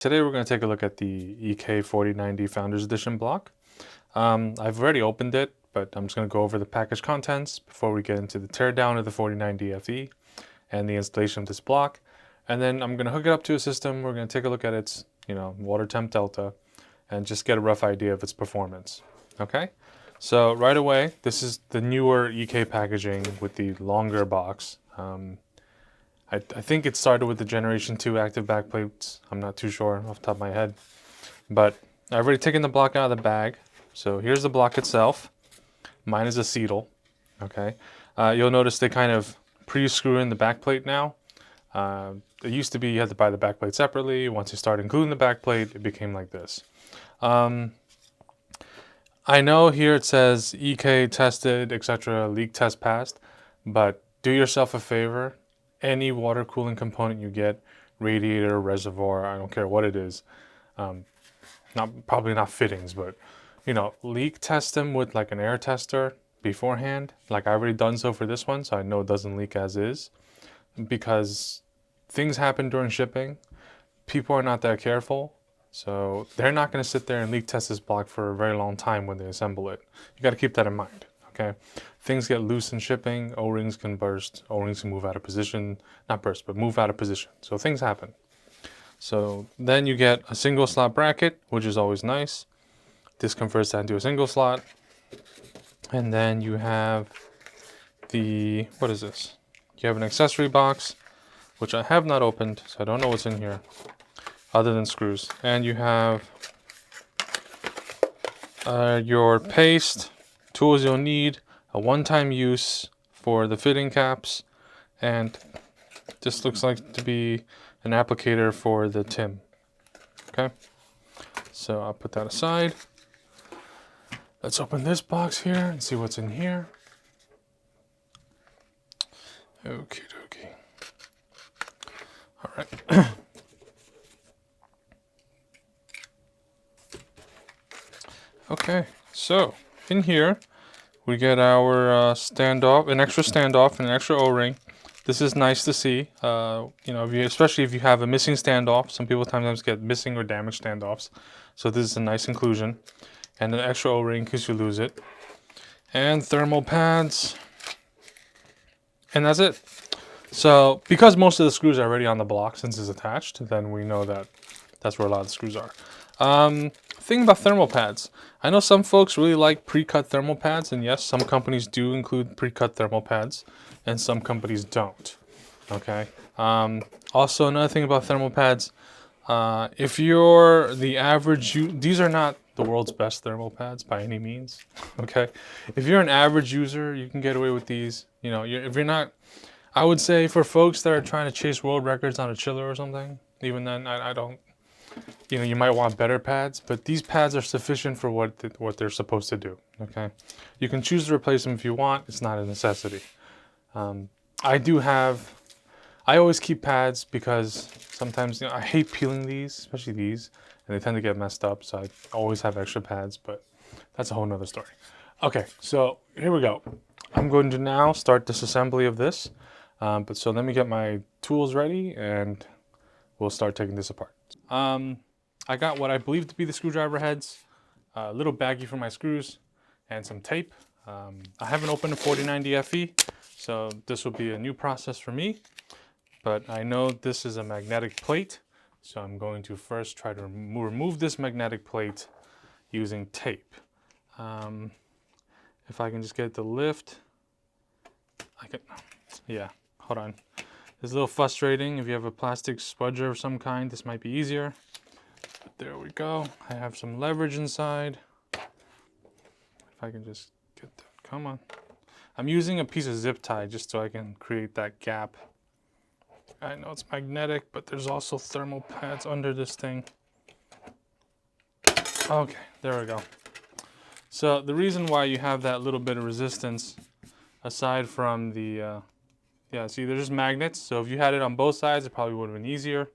Today we're going to take a look at the EK4090 Founders Edition block. I've already opened it, but I'm just going to go over the package contents before we get into the teardown of the 4090 FE and the installation of this block. And then I'm going to hook it up to a system. We're going to take a look at its, water temp delta and just get a rough idea of its performance. Okay, so right away, this is the newer EK packaging with the longer box. I think it started with the Generation 2 active backplates. I'm not too sure off the top of my head. But I've already taken the block out of the bag. So here's the block itself. Mine is acetal. Okay. You'll notice they kind of pre-screw in the backplate now. It used to be you had to buy the backplate separately. Once you start including the backplate, it became like this. I know here it says EK tested, etc., leak test passed. But do yourself a favor. Any water cooling component you get, radiator, reservoir, I don't care what it is, probably not fittings, but leak test them with like an air tester beforehand. Like I've already done so for this one, so I know it doesn't leak as is, because things happen during shipping. People are not that careful, so they're not going to sit there and leak test this block for a very long time when they assemble it. You got to keep that in mind. Okay, things get loose in shipping, O-rings can burst, O-rings can move out of position, not burst, but move out of position. So things happen. So then you get a single slot bracket, which is always nice. This converts that into a single slot. And then you have what is this? You have an accessory box, which I have not opened, so I don't know what's in here, other than screws. And you have your paste, tools you'll need, a one-time use for the fitting caps, and this looks like to be an applicator for the TIM. Okay, so I'll put that aside. Let's open this box here and see what's in here. Okie dokie. All right. Okay, so in here we get our standoff, an extra standoff, and an extra O-ring. This is nice to see. Especially if you have a missing standoff. Some people sometimes get missing or damaged standoffs. So this is a nice inclusion. And an extra O-ring in case you lose it. And thermal pads. And that's it. So because most of the screws are already on the block since it's attached, then we know that that's where a lot of the screws are. Thing about thermal pads. I know some folks really like pre-cut thermal pads, and yes, some companies do include pre-cut thermal pads, and some companies don't. Okay. Also, another thing about thermal pads, if you're the average, these are not the world's best thermal pads by any means. Okay. If you're an average user, you can get away with these. If you're not, I would say for folks that are trying to chase world records on a chiller or something, even then, I don't. You might want better pads, but these pads are sufficient for what they're supposed to do. Okay, you can choose to replace them if you want. It's not a necessity. I always keep pads because sometimes I hate peeling these, especially these, and they tend to get messed up. So I always have extra pads, but that's a whole nother story. Okay, so here we go. I'm going to now start disassembly of this. So let me get my tools ready and we'll start taking this apart. I got what I believe to be the screwdriver heads, a little baggie for my screws, and some tape. I haven't opened a 4090 FE, so this will be a new process for me. But I know this is a magnetic plate, so I'm going to first try to remove this magnetic plate using tape. If I can just get it to lift, yeah, hold on. It's a little frustrating. If you have a plastic spudger of some kind, this might be easier. But there we go. I have some leverage inside. If I can just get that, come on. I'm using a piece of zip tie just so I can create that gap. I know it's magnetic, but there's also thermal pads under this thing. Okay, there we go. So the reason why you have that little bit of resistance, aside from the yeah, see, there's just magnets, so if you had it on both sides, it probably would have been easier.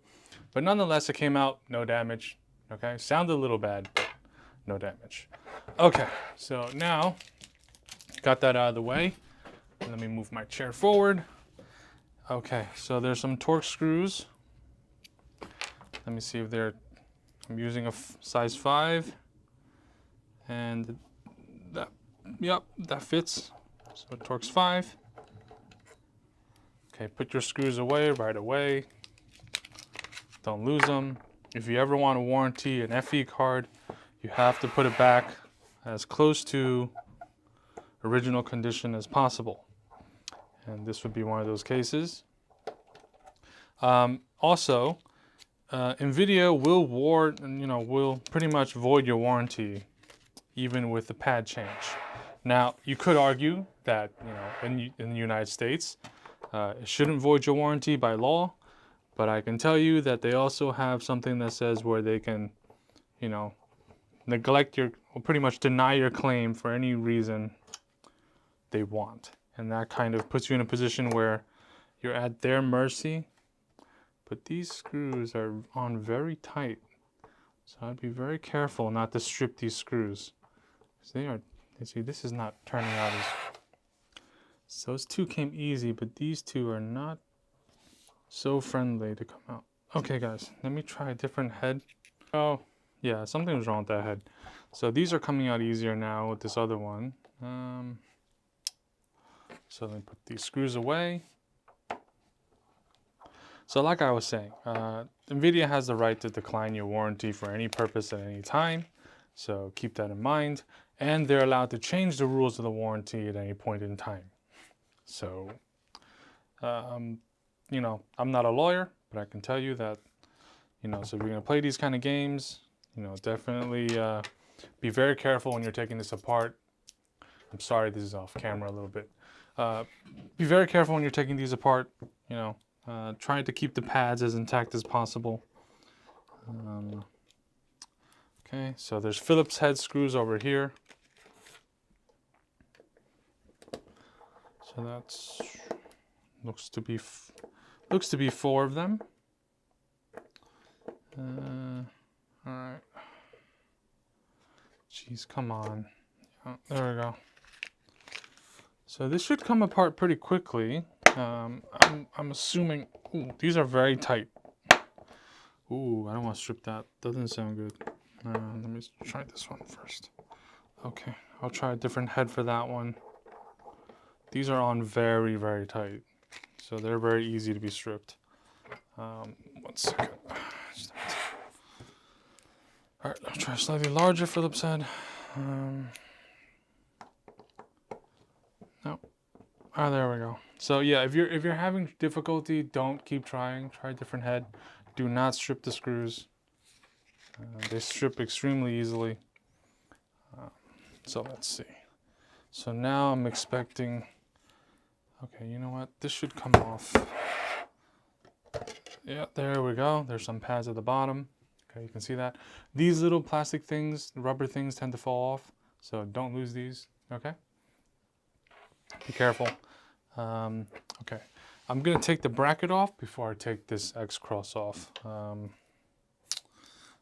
But nonetheless, it came out, no damage. Okay, sounded a little bad, but no damage. Okay, so now, got that out of the way. Let me move my chair forward. Okay, so there's some Torx screws. Let me see if they're I'm using a size 5, and that, yep, that fits. So it Torx 5. Okay, put your screws away right away. Don't lose them. If you ever want to warranty an FE card, you have to put it back as close to original condition as possible. And this would be one of those cases. Also, NVIDIA will pretty much void your warranty even with the pad change. Now, you could argue that, in the United States, it shouldn't void your warranty by law, but I can tell you that they also have something that says where they can, neglect or pretty much deny your claim for any reason they want. And that kind of puts you in a position where you're at their mercy. But these screws are on very tight, so I'd be very careful not to strip these screws. See, this is not turning out as... So those two came easy, but these two are not so friendly to come out. Okay guys, let me try a different head. Oh, yeah, something was wrong with that head. So these are coming out easier now with this other one. So let me put these screws away. So like I was saying, NVIDIA has the right to decline your warranty for any purpose at any time. So keep that in mind. And they're allowed to change the rules of the warranty at any point in time. So, I'm not a lawyer, but I can tell you that, so if you're going to play these kind of games, definitely be very careful when you're taking this apart. I'm sorry, this is off camera a little bit. Be very careful when you're taking these apart, trying to keep the pads as intact as possible. Okay, so there's Phillips head screws over here. So that's looks to be 4 of them. All right. Jeez, come on. Oh, there we go. So this should come apart pretty quickly. I'm assuming. Ooh, these are very tight. Ooh, I don't want to strip that. Doesn't sound good. Let me try this one first. Okay, I'll try a different head for that one. These are on very, very tight, so they're very easy to be stripped. 1 second. All right, I'll try a slightly larger Phillips head. No. Ah, there we go. So yeah, if you're having difficulty, don't keep trying. Try a different head. Do not strip the screws. They strip extremely easily. So let's see. So now I'm expecting. Okay, you know what? This should come off. Yeah, there we go. There's some pads at the bottom. Okay, you can see that. These little plastic things, rubber things tend to fall off. So don't lose these, okay? Be careful. Okay, I'm gonna take the bracket off before I take this X cross off.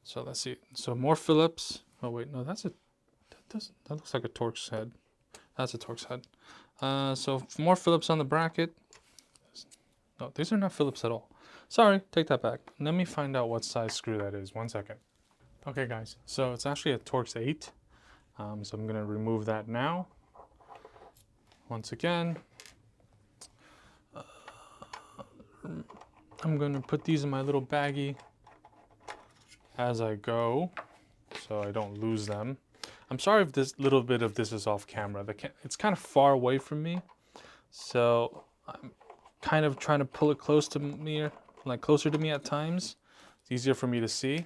So let's see. So more Phillips. Oh wait, no, that looks like a Torx head. That's a Torx head. So more Phillips on the bracket. No, these are not Phillips at all. Sorry, take that back. Let me find out what size screw that is. 1 second. Okay guys, so it's actually a Torx 8. So I'm gonna remove that now. Once again, I'm gonna put these in my little baggie as I go, so I don't lose them. I'm sorry if this little bit of this is off camera. It's kind of far away from me, so I'm kind of trying to pull it close to me, like closer to me at times. It's easier for me to see.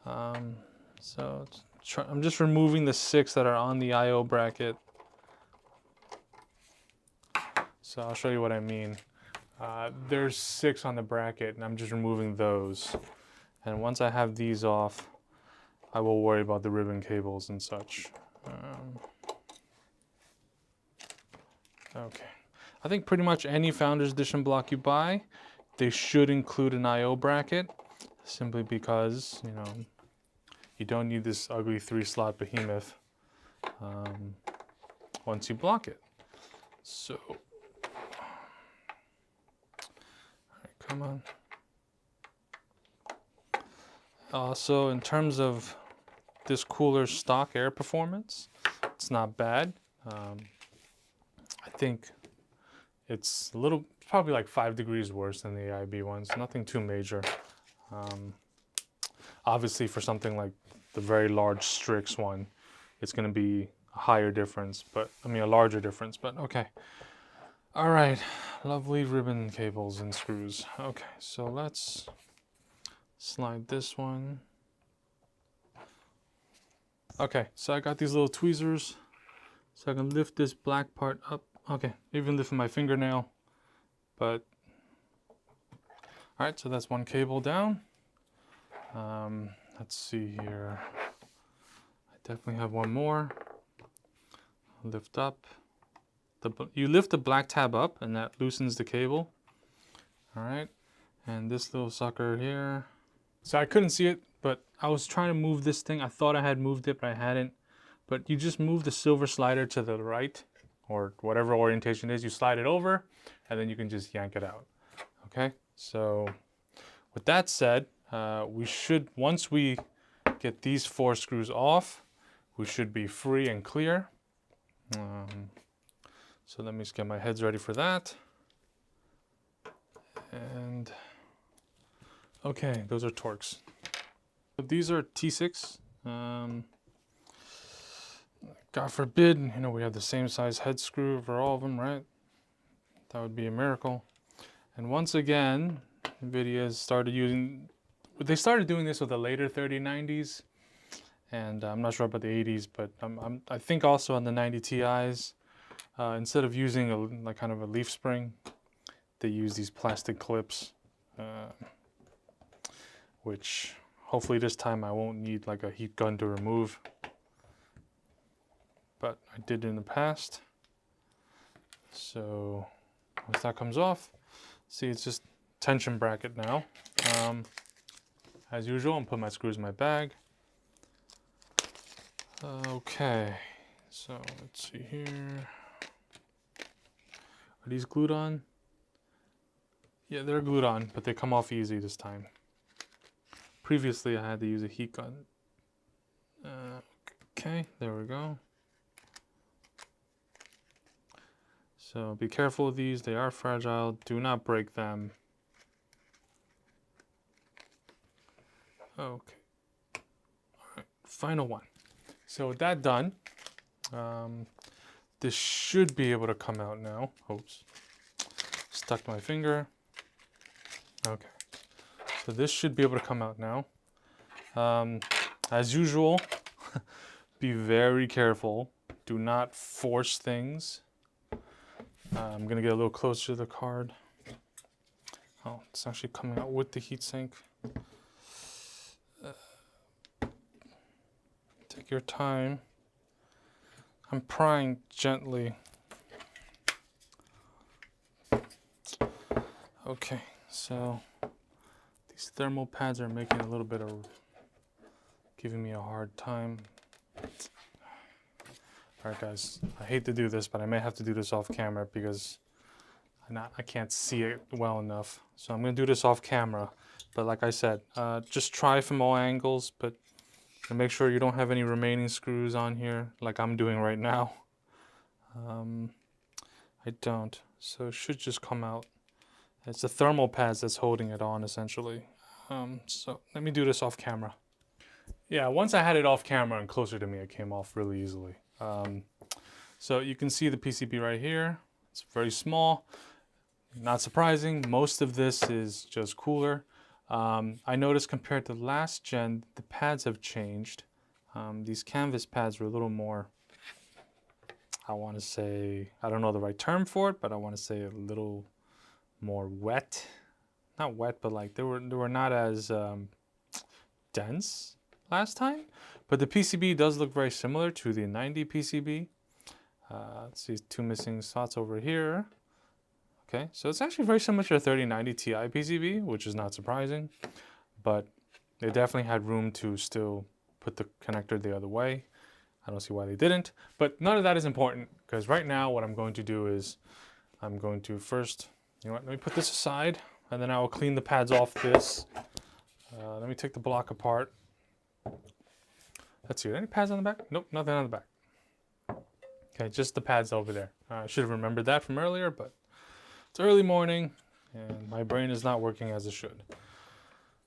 So I'm just removing the 6 that are on the I/O bracket. So I'll show you what I mean. There's 6 on the bracket, and I'm just removing those. And once I have these off, I will worry about the ribbon cables and such. Okay. I think pretty much any Founders Edition block you buy, they should include an I/O bracket, simply because, you don't need this ugly 3-slot behemoth once you block it. So, all right, come on. So in terms of this cooler's stock air performance, it's not bad. I think it's a little, probably like 5 degrees worse than the AIB ones. Nothing too major. Obviously, for something like the very large Strix one, it's going to be a higher difference, but I mean a larger difference. But okay. All right, lovely ribbon cables and screws. Okay, so let's slide this one. Okay, so I got these little tweezers, so I can lift this black part up. Okay, even lifting my fingernail, but all right, so that's one cable down. Let's see here. I definitely have one more. Lift up. You lift the black tab up and that loosens the cable. All right, and this little sucker here. So I couldn't see it, but I was trying to move this thing. I thought I had moved it, but I hadn't. But you just move the silver slider to the right, or whatever orientation is, you slide it over, and then you can just yank it out. Okay, so with that said, we should, once we get these 4 screws off, we should be free and clear. So let me just get my heads ready for that. And okay, those are Torx. These are T6. God forbid, you know, we have the same size head screw for all of them, right? That would be a miracle. And once again, NVIDIA started using, they started doing this with the later 3090s, and I'm not sure about the 80s, but I think also on the 90 Ti's, instead of using like kind of a leaf spring, they use these plastic clips, which hopefully this time I won't need like a heat gun to remove. But I did in the past. So once that comes off, see, it's just tension bracket now. As usual, I'm putting my screws in my bag. Okay, so let's see here. Are these glued on? Yeah, they're glued on, but they come off easy this time. Previously, I had to use a heat gun. Okay, there we go. So be careful with these, they are fragile, do not break them. Okay, all right, final one. So with that done, this should be able to come out now. Oops, stuck my finger. Okay, so this should be able to come out now. As usual, be very careful, do not force things. I'm gonna get a little closer to the card. Oh, it's actually coming out with the heatsink. Take your time. I'm prying gently. Okay, so these thermal pads are making a little bit of, giving me a hard time. All right, guys, I hate to do this, but I may have to do this off camera because I can't see it well enough. So I'm gonna do this off camera. But like I said, just try from all angles, but make sure you don't have any remaining screws on here like I'm doing right now. I don't, so it should just come out. It's the thermal pads that's holding it on essentially. So let me do this off camera. Yeah, once I had it off camera and closer to me, it came off really easily. So you can see the PCB right here. It's very small. Not surprising, most of this is just cooler. I noticed compared to last gen, the pads have changed. These canvas pads were a little more, I want to say, I don't know the right term for it, but I want to say a little more wet. Not wet, but like they were not as dense last time. But the PCB does look very similar to the 90 PCB. Let's see, 2 missing slots over here. Okay, so it's actually very similar to a 3090 Ti PCB, which is not surprising, but they definitely had room to still put the connector the other way. I don't see why they didn't, but none of that is important because right now what I'm going to do is I'm going to first, you know what, let me put this aside and then I will clean the pads off this Let me take the block apart. Let's see, are there any pads on the back? Nope, nothing on the back. Okay, just the pads over there. I should have remembered that from earlier, but it's early morning and my brain is not working as it should.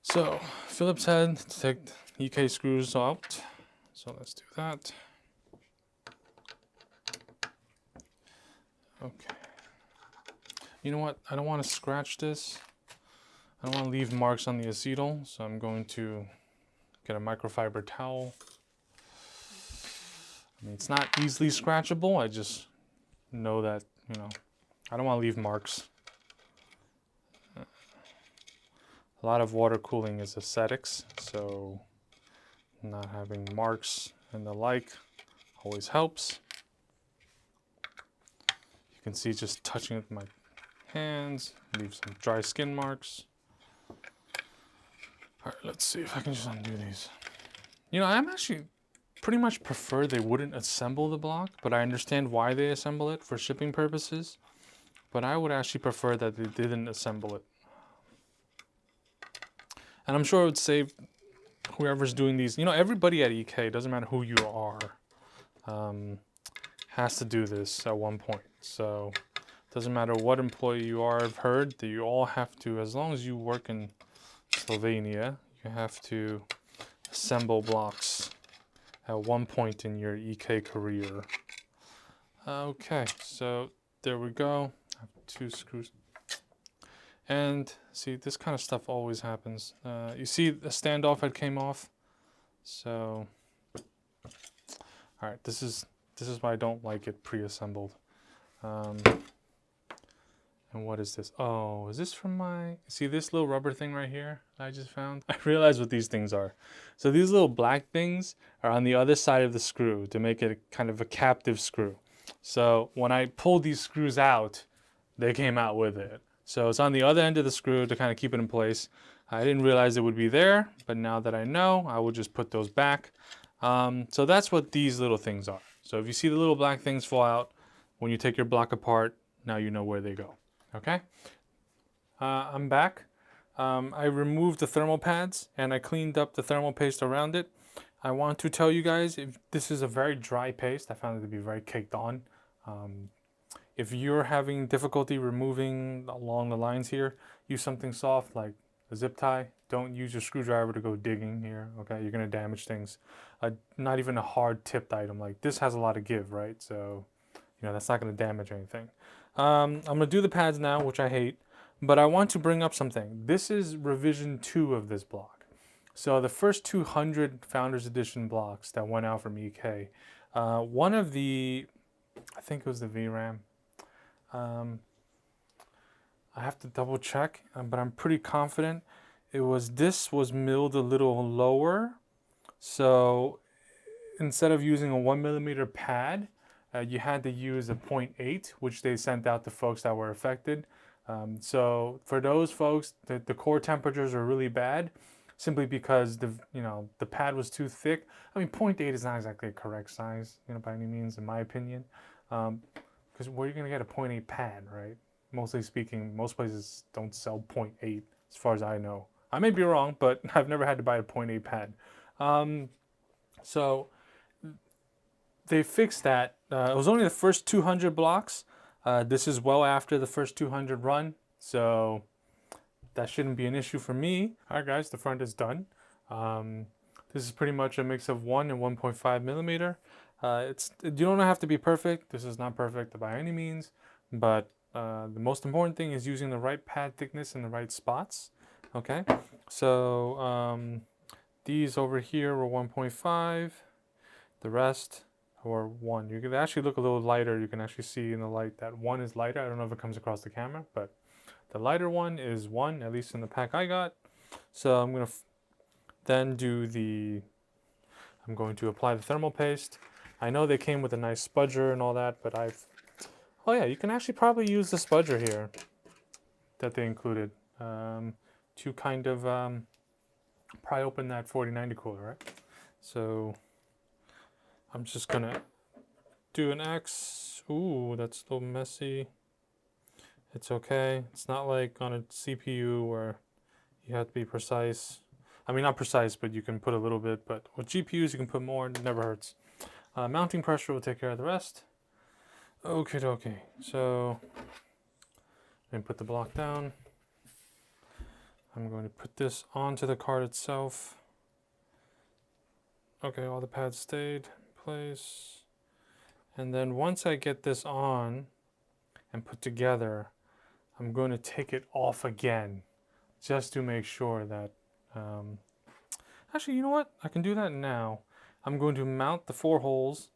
So, Phillips head to take EK screws out. So let's do that. Okay. You know what? I don't want to scratch this. I don't want to leave marks on the acetal, so I'm going to get a microfiber towel. I mean, it's not easily scratchable. I just know that, you know, I don't want to leave marks. A lot of water cooling is aesthetics, so not having marks and the like always helps. You can see just touching with my hands, leave some dry skin marks. All right, let's see if I can just undo these. You know, I'm actually pretty much prefer they wouldn't assemble the block, but I understand why they assemble it for shipping purposes. But I would actually prefer that they didn't assemble it. And I'm sure it would save whoever's doing these, you know, everybody at EK, doesn't matter who you are, has to do this at one point. So it doesn't matter what employee you are. I've heard that you all have to, as long as you work in Slovenia, you have to assemble blocks at one point in your EK career. Okay, so there we go. I have 2 screws. And see, this kind of stuff always happens. You see the standoff had came off. So, all right, this is why I don't like it pre-assembled. And what is this? Oh, is this from my, see this little rubber thing right here I just found? I realize what these things are. So these little black things are on the other side of the screw to make it kind of a captive screw. So when I pulled these screws out, they came out with it. So it's on the other end of the screw to kind of keep it in place. I didn't realize it would be there, but now that I know, I will just put those back. So that's what these little things are. So if you see the little black things fall out, when you take your block apart, now you know where they go. Okay? I'm back. I removed the thermal pads and I cleaned up the thermal paste around it. I want to tell you guys, if this is a very dry paste, I found it to be very caked on. If you're having difficulty removing along the lines here, use something soft like a zip tie. Don't use your screwdriver to go digging here, okay? You're gonna damage things. Not even a hard tipped item. Like this has a lot of give, right? So, you know, that's not gonna damage anything. I'm gonna do the pads now, which I hate, but I want to bring up something. This is revision 2 of this block. So the first 200 Founders Edition blocks that went out from EK, one of the, I think it was the VRAM, I have to double check, but I'm pretty confident this was milled a little lower. So instead of using a 1mm pad, you had to use a 0.8, which they sent out to folks that were affected. So for those folks, the core temperatures are really bad, simply because the pad was too thick. I mean, 0.8 is not exactly a correct size, by any means, in my opinion. Because where are you going to get a 0.8 pad, right? Mostly speaking, most places don't sell 0.8, as far as I know. I may be wrong, but I've never had to buy a 0.8 pad. So they fixed that. It was only the first 200 blocks. This is well after the first 200 run, so that shouldn't be an issue for me. All right, guys, the front is done. This is pretty much a mix of 1 and 1.5 millimeter. You don't have to be perfect. This is not perfect by any means, but the most important thing is using the right pad thickness in the right spots. Okay, so these over here were 1.5. The rest were 1. You can actually look a little lighter. You can actually see in the light that 1 is lighter. I don't know if it comes across the camera, but the lighter one is 1, at least in the pack I got. So I'm going to then I'm going to apply the thermal paste. I know they came with a nice spudger and all that, but oh yeah, you can actually probably use the spudger here that they included to kind of pry open that 4090 cooler, right? So I'm just gonna do an X. Ooh, that's a little messy. It's okay. It's not like on a CPU where you have to be precise. I mean, not precise, but you can put a little bit. But with GPUs, you can put more. It never hurts. Mounting pressure will take care of the rest. Okay. So, I'm going to put the block down. I'm going to put this onto the card itself. Okay, all the pads stayed in place. And then once I get this on and put together, I'm going to take it off again just to make sure that, actually, you know what? I can do that now. I'm going to mount the 4 holes,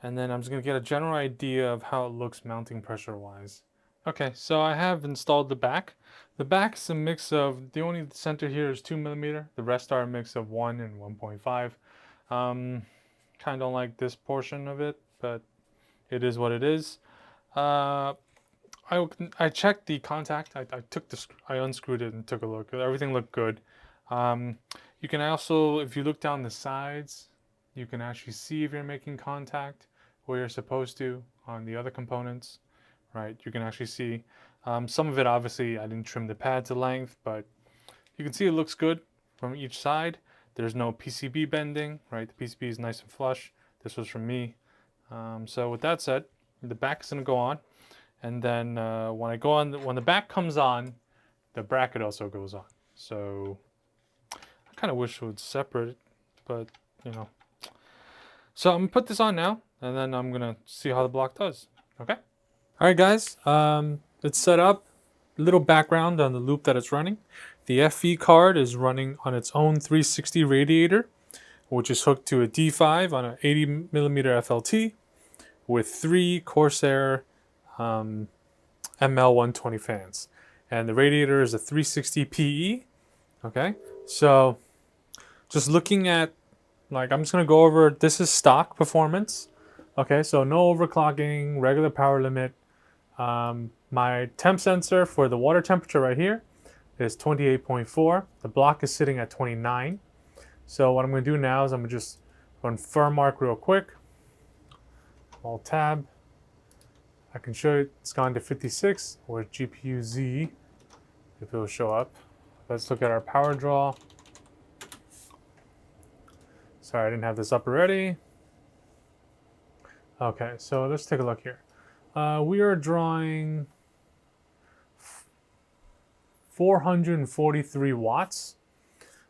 and then I'm just going to get a general idea of how it looks mounting pressure wise. Okay, so I have installed the back. The back is a mix of, the only center here is 2mm. The rest are a mix of 1 and 1.5. Kind of don't like this portion of it, but it is what it is. I checked the contact. I unscrewed it and took a look. Everything looked good. You can also, if you look down the sides, you can actually see if you're making contact where you're supposed to on the other components, right? You can actually see some of it. Obviously, I didn't trim the pad to length, but you can see it looks good from each side. There's no PCB bending, right? The PCB is nice and flush. This was from me. So with that said, the back is going to go on, and then when the back comes on, the bracket also goes on. So I kind of wish it would separate, but you know. So I'm gonna put this on now, and then I'm gonna see how the block does. Okay. All right, guys. It's set up. Little background on the loop that it's running. The FE card is running on its own 360 radiator, which is hooked to a D5 on an 80mm FLT with 3 Corsair ML120 fans. And the radiator is a 360 PE. Okay, so just looking at, like, I'm just going to go over, this is stock performance. Okay, so no overclocking, regular power limit. My temp sensor for the water temperature right here is 28.4. The block is sitting at 29. So what I'm going to do now is I'm going to just run firm mark real quick. Alt tab. I can show you it's gone to 56, or GPU Z, if it will show up. Let's look at our power draw. Sorry, I didn't have this up already. Okay, so let's take a look here. We are drawing 443 watts.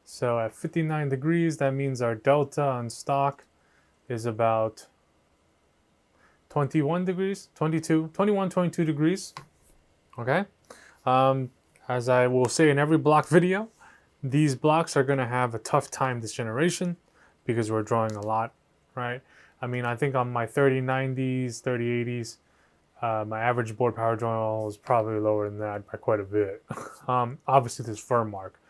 So at 59 degrees, that means our delta on stock is about 21 degrees, 22 degrees. Okay. As I will say in every block video, these blocks are going to have a tough time this generation because we're drawing a lot, right? I mean, I think on my 3090s, 3080s, my average board power draw is probably lower than that by quite a bit. Obviously, there's firm mark,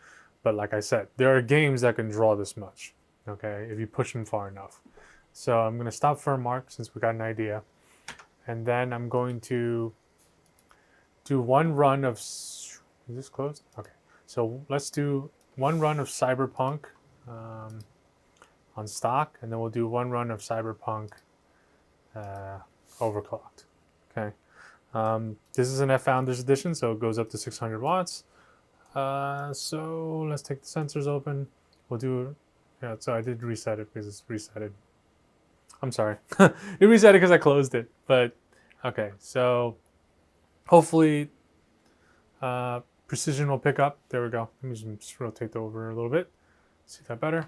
but like I said, there are games that can draw this much, okay, if you push them far enough. So I'm going to stop firm mark since we got an idea. And then I'm going to do one run of, is this closed? Okay, so let's do one run of Cyberpunk on stock, and then we'll do one run of Cyberpunk overclocked. Okay, this is an F Founders edition, so it goes up to 600 watts. So let's take the sensors open. We'll do, yeah, so I did reset it because it's resetted. I'm sorry. It reset it because I closed it. But okay, so hopefully precision will pick up. There we go. Let me just rotate over a little bit. See that better?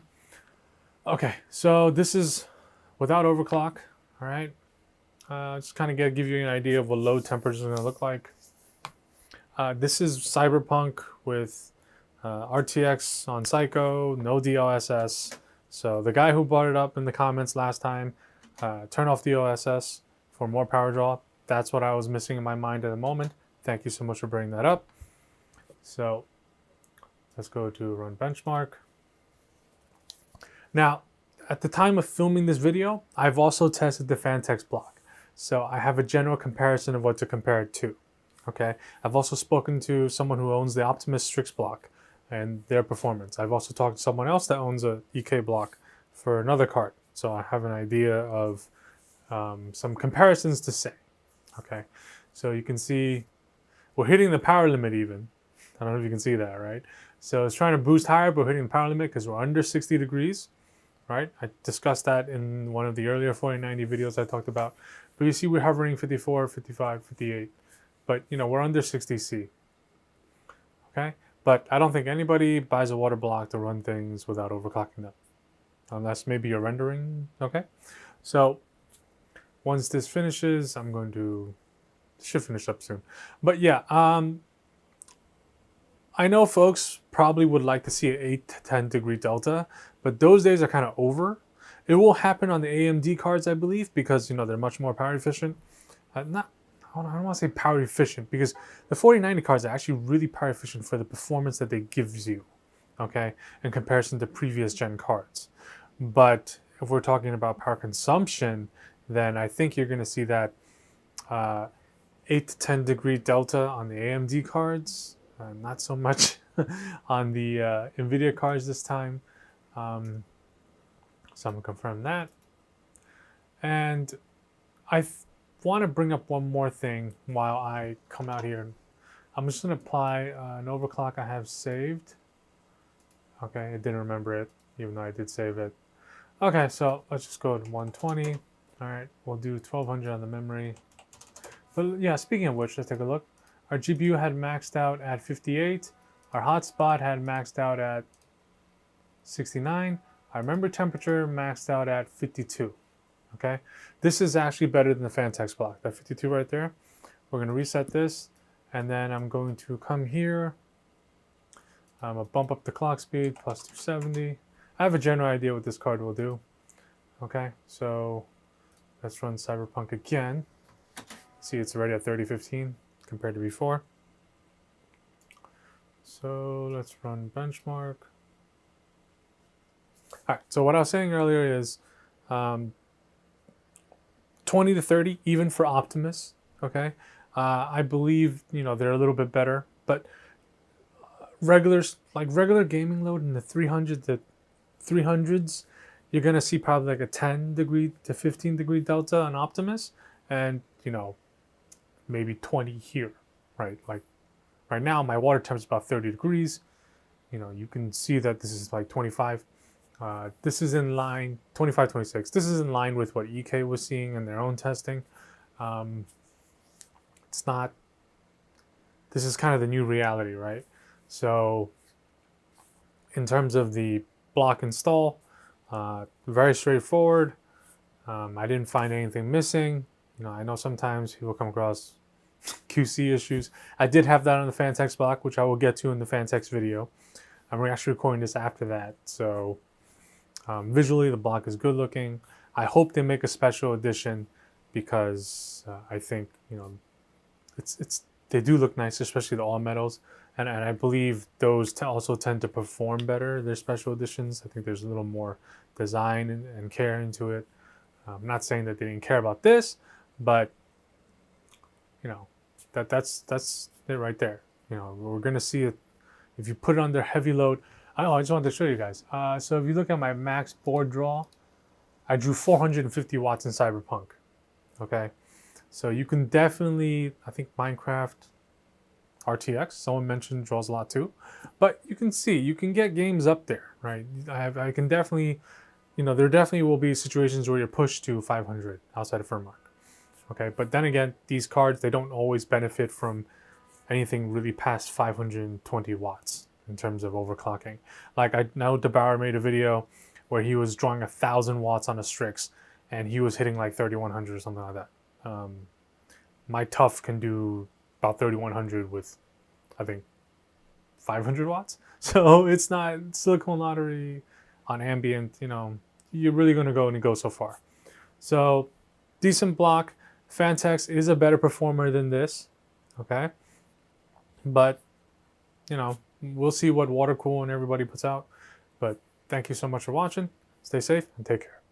Okay, so this is without overclock. All right. Just kind of give you an idea of what low temperatures are going to look like. This is Cyberpunk with RTX on Psycho, no DLSS. So the guy who brought it up in the comments last time, turn off DLSS for more power draw. That's what I was missing in my mind at the moment. Thank you so much for bringing that up. So let's go to run benchmark. Now, at the time of filming this video, I've also tested the Fantex block. So I have a general comparison of what to compare it to. Okay, I've also spoken to someone who owns the Optimus Strix block and their performance. I've also talked to someone else that owns a EK block for another card. So I have an idea of some comparisons to say. Okay, so you can see we're hitting the power limit even. I don't know if you can see that, right? So it's trying to boost higher, but we're hitting the power limit because we're under 60 degrees, right? I discussed that in one of the earlier 4090 videos I talked about. But you see we're hovering 54, 55, 58. But, you know, we're under 60C, okay? But I don't think anybody buys a water block to run things without overclocking them. Unless maybe you're rendering, okay? So once this finishes, I'm going to, should finish up soon. But yeah, I know folks probably would like to see an 8 to 10 degree delta, but those days are kind of over. It will happen on the AMD cards, I believe, because, you know, they're much more power efficient. I don't want to say power efficient because the 4090 cards are actually really power efficient for the performance that they gives you, okay, in comparison to previous gen cards. But if we're talking about power consumption, then I think you're going to see that 8 to 10 degree delta on the AMD cards, not so much on the NVIDIA cards this time. So I'm going to confirm that. And I want to bring up one more thing while I come out here. I'm just going to apply an overclock I have saved. Okay, I didn't remember it, even though I did save it. Okay, so let's just go to 120. All right, we'll do 1200 on the memory. But yeah, speaking of which, let's take a look. Our GPU had maxed out at 58. Our hotspot had maxed out at 69. Our memory temperature maxed out at 52. Okay, this is actually better than the Fantex block. That 52 right there. We're going to reset this, and then I'm going to come here. I'm going to bump up the clock speed plus 270. I have a general idea what this card will do. Okay, so let's run Cyberpunk again. See, it's already at 3015 compared to before. So let's run benchmark. All right, so what I was saying earlier is 20 to 30, even for Optimus, okay? I believe, you know, they're a little bit better, but regular gaming load in the 300 to 300s, you're gonna see probably like a 10 degree to 15 degree delta on Optimus, and, you know, maybe 20 here, right? Like right now, my water temp is about 30 degrees. You know, you can see that this is like 25. This is in line, 25, 26. This is in line with what EK was seeing in their own testing. It's not, this is kind of the new reality, right? So in terms of the block install, very straightforward. I didn't find anything missing. You know, I know sometimes people come across QC issues. I did have that on the Fantex block, which I will get to in the Fantex video. I'm actually recording this after that, so visually the block is good looking. I hope they make a special edition because I think, you know, they do look nice, especially the all metals, and I believe those also tend to perform better. Their special editions, I think there's a little more design and care into it. I'm not saying that they didn't care about this, but you know, that's it right there. You know, we're gonna see it if you put it under heavy load. I just wanted to show you guys. So if you look at my max board draw, I drew 450 watts in Cyberpunk. Okay, so you can definitely, I think Minecraft RTX, someone mentioned, draws a lot too, but you can see you can get games up there, right? I can definitely, you know, there definitely will be situations where you're pushed to 500 outside of firm mark. Okay, but then again, these cards, they don't always benefit from anything really past 520 watts in terms of overclocking. Like I know DeBauer made a video where he was drawing 1,000 watts on a Strix and he was hitting like 3,100 or something like that. My Tough can do about 3,100 with, I think, 500 watts. So it's not silicone lottery on ambient, you know, you're really going to go and go so far. So decent block. Fantex is a better performer than this, okay? But, you know, we'll see what Watercool and everybody puts out. But thank you so much for watching. Stay safe and take care.